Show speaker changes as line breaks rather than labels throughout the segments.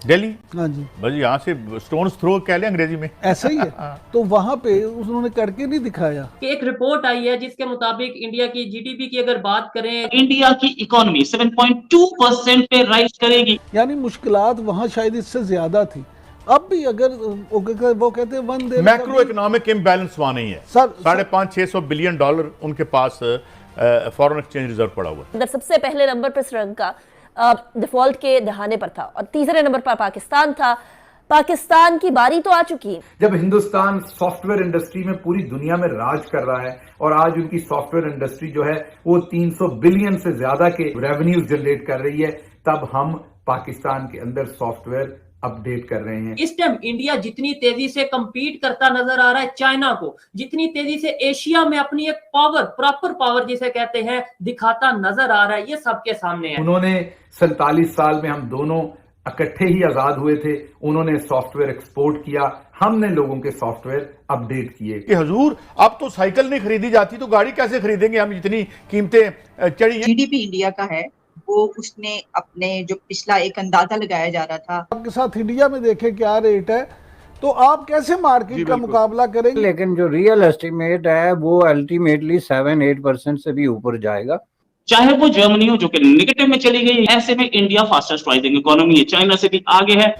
दिल्ली।
हाँ जी,
बस यहाँ से स्टोन्स थ्रो कह लें अंग्रेजी में।
ऐसा ही है। तो वहां पे उन्होंने करके नहीं दिखाया।
कि एक रिपोर्ट आई है जिसके मुताबिक इंडिया की जीडीपी की अगर बात करें,
इंडिया की इकोनॉमी 7.2% पे राइज करेगी।
यानी मुश्किलात वहां शायद इससे ज्यादा थी। अब भी अगर वो कहते हैं one there
macro economic imbalance वहां नहीं है।
सर
550-600 बिलियन डॉलर उनके पास फॉरेन एक्सचेंज रिजर्व पड़ा हुआ है।
सबसे पहले नंबर पर श्रीलंका डिफॉल्ट के दहाने पर था और तीसरे नंबर पर पाकिस्तान था। पाकिस्तान की बारी तो आ चुकी है।
जब हिंदुस्तान सॉफ्टवेयर इंडस्ट्री में पूरी दुनिया में राज कर रहा है और आज उनकी सॉफ्टवेयर इंडस्ट्री जो है वो 300 बिलियन से ज्यादा के रेवेन्यूज जनरेट कर रही है, तब हम पाकिस्तान के अंदर सॉफ्टवेयर अपडेट कर रहे हैं।
इस टाइम इंडिया जितनी तेजी से कंपीट करता नजर आ रहा है चाइना को, जितनी तेजी से एशिया में अपनी एक पावर, प्रॉपर पावर जिसे कहते हैं, दिखाता नजर आ रहा है, ये सबके सामने है।
उन्होंने 47 साल में हम दोनों इकट्ठे ही आजाद हुए थे, उन्होंने सॉफ्टवेयर एक्सपोर्ट किया, हमने लोगों के सॉफ्टवेयर अपडेट किए।
कि हुजूर अब तो साइकिल नहीं खरीदी जाती तो गाड़ी कैसे खरीदेंगे हम, जितनी कीमतें चढ़ी हैं।
जीडीपी इंडिया का है वो उसने अपने जो पिछला एक अंदाजा लगाया जा रहा था,
आपके साथ इंडिया में देखें क्या रेट है, तो आप कैसे मार्केट का मुकाबला करेंगे।
लेकिन जो रियल एस्टिमेट है वो अल्टीमेटली 7-8% से भी ऊपर जाएगा।
चाहे वो जर्मनी हो जो कि निगेटिव में चली गई, ऐसे में इंडिया फास्टेस्ट राइजिंग इकोनॉमी है, चाइना से भी आगे है।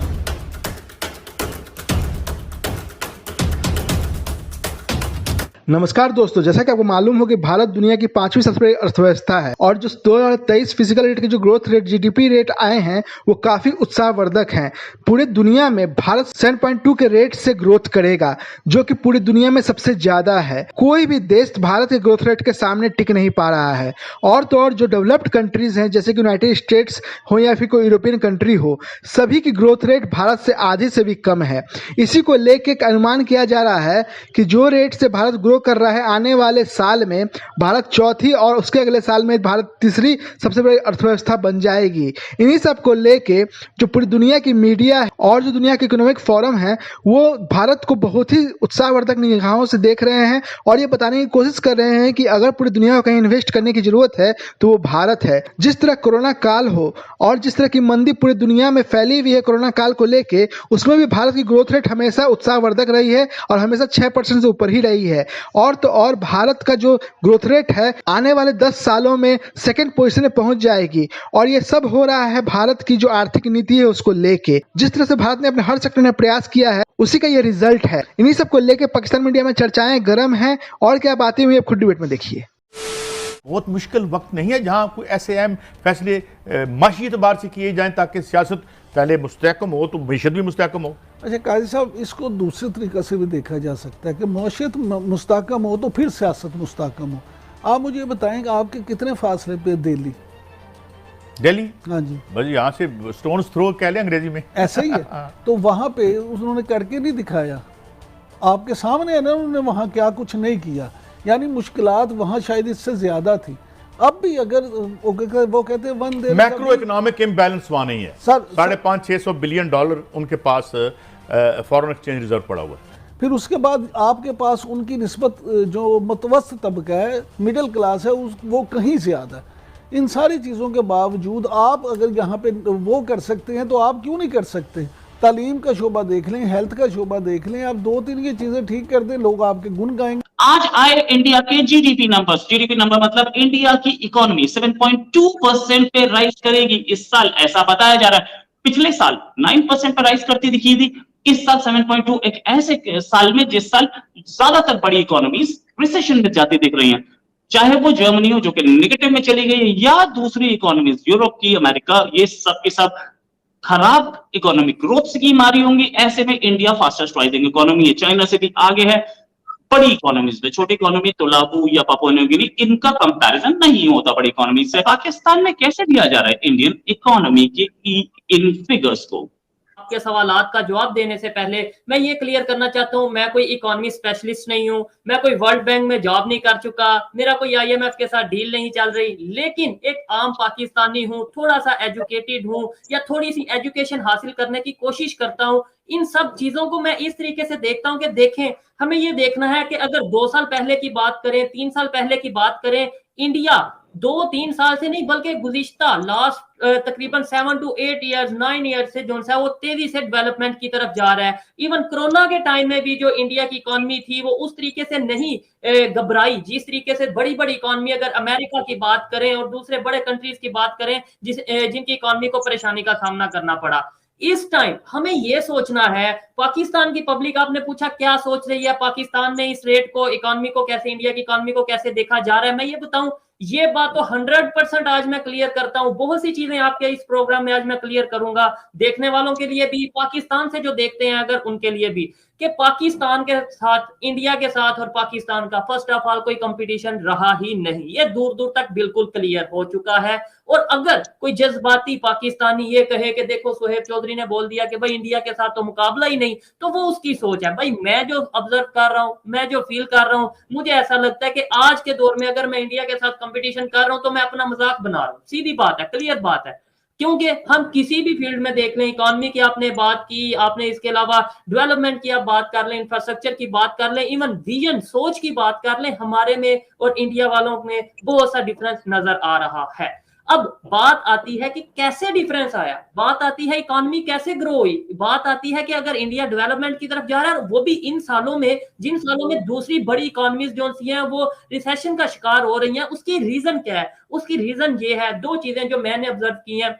नमस्कार दोस्तों, जैसा कि आपको मालूम हो कि भारत दुनिया की 5वीं सबसे बड़ी अर्थव्यवस्था है और जो 2023 फिजिकल रेट के जो ग्रोथ रेट जीडीपी रेट आए हैं वो काफी उत्साहवर्धक हैं। पूरे दुनिया में भारत 7.2 के रेट से ग्रोथ करेगा, जो कि पूरी दुनिया में सबसे ज्यादा है। कोई भी देश भारत के ग्रोथ रेट के सामने टिक नहीं पा रहा है। और तो और जो डेवलप्ड कंट्रीज हैं जैसे कि यूनाइटेड स्टेट्स हो या फिर कोई यूरोपियन कंट्री हो, सभी की ग्रोथ रेट भारत से आधे से भी कम है। इसी को लेकर एक अनुमान किया जा रहा है कि जो रेट से भारत ग्रो कर रहा है, आने वाले साल में भारत चौथी और उसके अगले साल में भारत तीसरी सबसे बड़ी अर्थव्यवस्था बन जाएगी। इन्हीं सब को लेके जो पूरी दुनिया की मीडिया है और जो दुनिया के इकोनॉमिक फोरम है वो भारत को बहुत ही उत्साहवर्धक निगाहों से देख रहे हैं और ये बताने की कोशिश कर रहे हैं कि अगर पूरी दुनिया को कहीं इन्वेस्ट करने की जरूरत है तो वो भारत है। जिस तरह कोरोना काल हो और जिस तरह की मंदी पूरी दुनिया में फैली हुई है कोरोना काल को लेके, उसमें भी भारत की ग्रोथ रेट हमेशा उत्साहवर्धक रही है और हमेशा 6% से ऊपर ही रही है। और तो और भारत का जो ग्रोथ रेट है आने वाले 10 सालों में सेकंड पोजीशन में पहुंच जाएगी। और ये सब हो रहा है भारत की जो आर्थिक नीति है उसको लेके। जिस तरह से भारत ने अपने हर सेक्टर में प्रयास किया है उसी का ये रिजल्ट है। इन्हीं सब को लेके पाकिस्तान मीडिया में चर्चाएं गर्म हैं और क्या बातें हुई, आप खुद डिबेट में देखिए।
बहुत मुश्किल वक्त नहीं है जहां कोई ऐसे अहम फैसले माशी एतबार से किए जाएं ताकि सियासत पहले मुस्तहकम हो तो मीशत भी मुस्तहकम हो।
अच्छा काजी साहब, इसको दूसरे तरीके से भी देखा जा सकता है कि मौशियत मुस्तहकम हो तो फिर सियासत मुस्तहकम हो। आप मुझे ये बताएंगे आपके कितने फासले पे दिल्ली? हाँ जी,
बस यहाँ से स्टोन्स थ्रो कह लें अंग्रेजी में।
ऐसा ही है। तो वहाँ पे उन्होंने करके नहीं दिखाया, आपके सामने है ना, उन्होंने वहाँ क्या कुछ नहीं किया। यानी मुश्किलात वहाँ शायद इससे ज्यादा थी। अब भी अगर वो कहते हैं one there
macro economic imbalance वहां नहीं है।
सर
550-600 बिलियन डॉलर उनके पास फॉरेन एक्सचेंज रिजर्व पड़ा हुआ है।
फिर उसके बाद आपके पास उनकी निस्बत जो मतवस्त तबका है, मिडिल क्लास है, वो कहीं ज्यादा है। इन सारी चीज़ों के बावजूद आप अगर यहाँ पे वो कर सकते हैं तो आप क्यों नहीं कर सकते? तालीम का शोबा देख लें, हेल्थ का शोबा देख लें, आप 2-3 ये चीज़ें ठीक कर दें, लोग आपके गुण गाएंगे।
आज आए इंडिया के जीडीपी नंबर मतलब इंडिया की इकोनॉमी 7.2% पे राइज करेगी इस साल, ऐसा बताया जा रहा है। पिछले साल 9% पर राइज करती दिखी थी, इस साल 7.2, एक ऐसे साल में जिस साल ज्यादातर बड़ी इकोनॉमीज रिसेशन में जाती दिख रही हैं। चाहे वो जर्मनी हो जो कि निगेटिव में चली गई है या दूसरी इकोनॉमीज यूरोप की, अमेरिका, ये सब के सब खराब इकोनॉमिक ग्रोथ की मारी होंगी। ऐसे में इंडिया फास्टेस्ट राइजिंग इकोनॉमी है, चाइना से भी आगे है। बड़ी इकोनॉमीज में, छोटी इकोनॉमी तुलाबू या पापुआ न्यू गिनी, इनका कंपैरिजन नहीं होता बड़ी इकोनॉमी से। पाकिस्तान में कैसे दिया जा रहा है इंडियन इकोनॉमी की इन फिगर्स को?
आपके सवालात का जवाब देने से पहले मैं ये क्लियर करना चाहता हूं, मैं कोई इकोनॉमी स्पेशलिस्ट नहीं हूं, मैं कोई वर्ल्ड बैंक में जॉब नहीं कर चुका, मेरा कोई आईएमएफ के साथ डील नहीं चल रही, लेकिन एक आम पाकिस्तानी हूं, थोड़ा सा एजुकेटेड हूं या थोड़ी सी एजुकेशन हासिल करने की कोशिश करता हूं। इन सब चीजों को मैं इस तरीके से देखता हूं कि देखें, हमें ये देखना है कि अगर 2 साल पहले की बात करें, 3 साल पहले की बात करें, इंडिया 2-3 साल से नहीं बल्कि गुज़िश्ता लास्ट तकरीबन 7 to 8 years 9 years से जो है वो तेजी से डेवलपमेंट की तरफ जा रहा है। इवन कोरोना के टाइम में भी जो इंडिया की इकोनॉमी थी वो उस तरीके से नहीं घबराई जिस तरीके से बड़ी बड़ी इकोनॉमी, अगर अमेरिका की बात करें और दूसरे बड़े कंट्रीज की बात करें जिनकी इकोनॉमी को परेशानी का सामना करना पड़ा। इस टाइम हमें यह सोचना है, पाकिस्तान की पब्लिक, आपने पूछा क्या सोच रही है पाकिस्तान में, इस रेट को, इकोनॉमी को कैसे, इंडिया की इकोनॉमी को कैसे देखा जा रहा है। मैं ये बताऊं, ये बात तो 100% आज मैं क्लियर करता हूं। बहुत सी चीजें आपके इस प्रोग्राम में आज मैं क्लियर करूंगा, देखने वालों के लिए भी, पाकिस्तान से जो देखते हैं अगर उनके लिए भी, कि पाकिस्तान के साथ, इंडिया के साथ और पाकिस्तान का फर्स्ट ऑफ ऑल कोई कंपटीशन रहा ही नहीं। ये दूर दूर तक बिल्कुल क्लियर हो चुका है। और अगर कोई जज्बाती पाकिस्तानी ये कहे कि देखो सोहेब चौधरी ने बोल दिया कि भाई इंडिया के साथ तो मुकाबला ही नहीं, तो वो उसकी सोच है। भाई मैं जो ऑब्जर्व कर रहा हूं, मैं जो फील कर रहा हूं, मुझे ऐसा लगता है कि आज के दौर में अगर मैं इंडिया के साथ कंपटीशन कर रहा हूं तो मैं अपना मजाक बना रहा हूं। सीधी बात है, क्लियर बात है। क्योंकि हम किसी भी फील्ड में देख लें, इकोनॉमी की आपने बात की, आपने इसके अलावा डेवलपमेंट की आप बात कर लें, इंफ्रास्ट्रक्चर की बात कर लें, इवन विजन, सोच की बात कर लें, हमारे में और इंडिया वालों में बहुत सा डिफरेंस नजर आ रहा है। अब बात आती है कि कैसे डिफरेंस आया, बात आती है इकोनॉमी कैसे ग्रो हुई, बात आती है कि अगर इंडिया डेवलपमेंट की तरफ जा रहा है, वो भी इन सालों में, जिन सालों में दूसरी बड़ी इकोनॉमीज जो सी हैं वो रिसेशन का शिकार हो रही हैं, उसकी रीजन क्या है? उसकी रीजन ये है, दो चीजें जो मैंने ऑब्जर्व की हैं।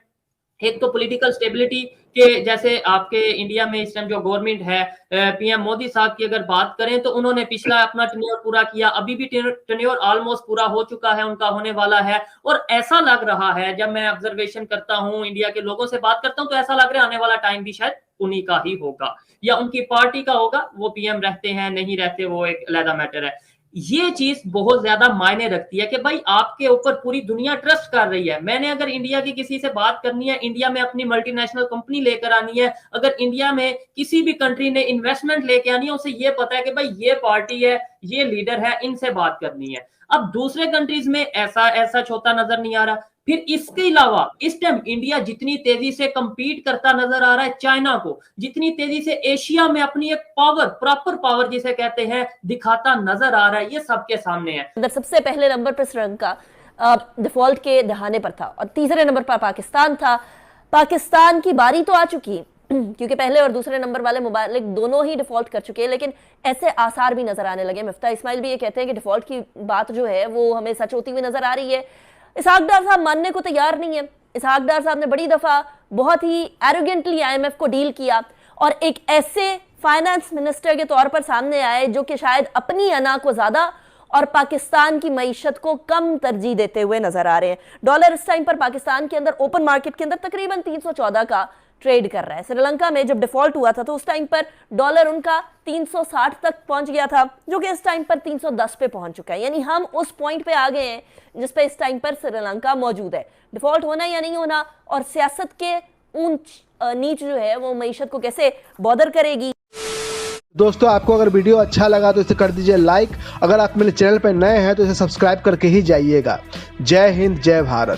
एक तो पॉलिटिकल स्टेबिलिटी के, जैसे आपके इंडिया में इस टाइम जो गवर्नमेंट है, पीएम मोदी साहब की अगर बात करें तो उन्होंने पिछला अपना टेन्योर पूरा किया, अभी भी टेन्योर ऑलमोस्ट पूरा हो चुका है, उनका होने वाला है। और ऐसा लग रहा है, जब मैं ऑब्जर्वेशन करता हूं, इंडिया के लोगों से बात करता हूं, तो ऐसा लग रहा है आने वाला टाइम भी शायद उन्हीं का ही होगा या उनकी पार्टी का होगा। वो पीएम रहते हैं नहीं रहते वो एक अलग मैटर है। ये चीज बहुत ज्यादा मायने रखती है कि भाई आपके ऊपर पूरी दुनिया ट्रस्ट कर रही है। मैंने अगर इंडिया की किसी से बात करनी है, इंडिया में अपनी मल्टीनेशनल कंपनी लेकर आनी है, अगर इंडिया में किसी भी कंट्री ने इन्वेस्टमेंट लेके आनी है, उसे ये पता है कि भाई ये पार्टी है, ये लीडर है, इनसे बात करनी है। अब दूसरे कंट्रीज में ऐसा होता नजर नहीं आ रहा। फिर इसके अलावा इस टाइम इंडिया जितनी तेजी से कंपीट करता नजर आ रहा है चाइना को, जितनी तेजी से एशिया में अपनी एक पावर, प्रॉपर पावर जिसे कहते हैं, दिखाता नजर आ रहा है, ये सबके सामने है।
सबसे पहले नंबर पर श्रीलंका डिफॉल्ट के दहाने पर था और तीसरे नंबर पर पाकिस्तान था। पाकिस्तान की बारी तो आ चुकी क्योंकि पहले और दूसरे नंबर वाले मुबालिक दोनों ही डिफॉल्ट कर चुके हैं, लेकिन ऐसे आसार भी नजर आने लगे। मिफ्ता इस्माइल भी ये कहते हैं कि डिफॉल्ट की बात जो है वो हमें सच होती हुई नजर आ रही है। इसहाक डार साहब मानने को तैयार नहीं है। इसहाक डार साहब ने बड़ी दफा बहुत ही एरोगेंटली आईएमएफ को डील किया और एक ऐसे फाइनेंस मिनिस्टर के तौर पर सामने आए जो कि शायद अपनी अना को ज्यादा और पाकिस्तान की मईशत को कम तरजीह देते हुए नजर आ रहे हैं। डॉलर इस टाइम पर पाकिस्तान के अंदर ओपन मार्केट के अंदर तकरीबन 314 का ट्रेड कर रहा है। श्रीलंका में जब डिफॉल्ट हुआ था तो उस टाइम पर डॉलर उनका 360 तक पहुंच गया था, जो कि इस टाइम पर 310 पे पहुंच चुका है। यानी हम उस पॉइंट पे आ गए हैं जिस पे इस टाइम पर श्रीलंका मौजूद है। डिफॉल्ट होना या नहीं होना और सियासत के ऊंच नीच जो है वो मईशत को कैसे बॉदर करेगी।
दोस्तों, आपको अगर वीडियो अच्छा लगा तो इसे कर दीजिए लाइक। अगर आप मेरे चैनल पर नए हैं तो इसे सब्सक्राइब करके ही जाइएगा। जय हिंद, जय भारत।